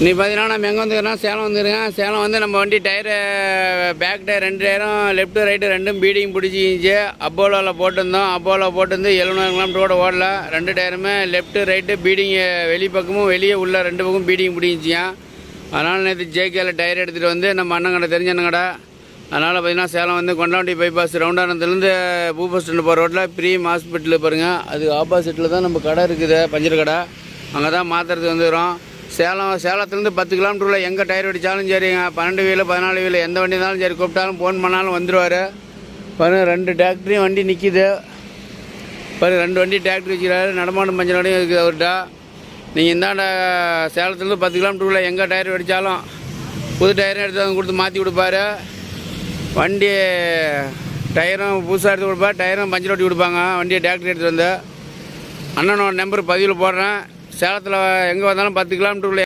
நீ பார்த்தீங்கன்னா நம்ம எங்கே வந்துக்கிறோம், சேலம் வந்துருக்கேன். சேலம் வந்து நம்ம வண்டி டயரு பேக் டயர் 2 டயரும் லெஃப்ட்டு ரைட்டு ரெண்டும் பீடிங் பிடிச்சிருந்துச்சி. அப்போலோவில் போட்டிருந்தோம். அப்போலோ போட்டிருந்து 700 கிலோமீட்டரோட ஓடல. 2 டயருமே லெஃப்ட்டு ரைட்டு பீடிங்கு வெளிப்பக்கமும் வெளியே உள்ள 2 பக்கம் பீடிங் பிடிச்சிச்சியான். அதனால் நேற்று ஜேகேல டயர் எடுத்துகிட்டு வந்து நம்ம அண்ணன் கடை தெரிஞ்ச அண்ணன் கடை. அதனால் பார்த்தீங்கன்னா சேலம் வந்து கொண்டாண்டி பைபாஸ் ரவுண்டானத்துலேருந்து பூ பஸ் ஸ்டாண்டு போகிற ரோட்டில் ப்ரீம் ஹாஸ்பிட்டல் பாருங்கள், அது ஆப்போசிட்டில் தான் நம்ம கடை இருக்குது, பஞ்சர் கடை. அங்கே தான் மாற்றுறதுக்கு வந்துடுறோம். சேலத்துலேருந்து 10 கிலோமீட்டரில் எங்கே டயர் வெடித்தாலும் சரிங்க, 12 வீலு 14 வீலு எந்த வண்டி இருந்தாலும் சரி, கூப்பிட்டாலும் ஃபோன் பண்ணாலும் வந்துடுவார். பாருங்கள் 2 டிராக்டரையும் வண்டி நிற்கிது. பாருங்கள் 2 வண்டி டிராக்டர் வச்சுக்கிறாரு, நடமாடும் பஞ்சர் கடையும் இருக்குது அவர்கிட்ட. நீங்கள் இந்தாண்ட சேலத்துலேருந்து 10 கிலோமீட்டருக்குள்ளே எங்கே டயர் வெடித்தாலும் புது டயரும் எடுத்து வந்து கொடுத்து மாற்றி கொடுப்பாரு. வண்டி டயரும் புதுசாக எடுத்து கொடுப்பார், டயரும் பஞ்சர் ஓட்டி கொடுப்பாங்க. வண்டியை டிராக்டர் எடுத்துகிட்டு வந்து அண்ணனோட நம்பர் பதிவில் போடுறேன். சேலத்தில் எங்கே வந்தாலும் 10 கிலோமீட்டருக்குள்ளே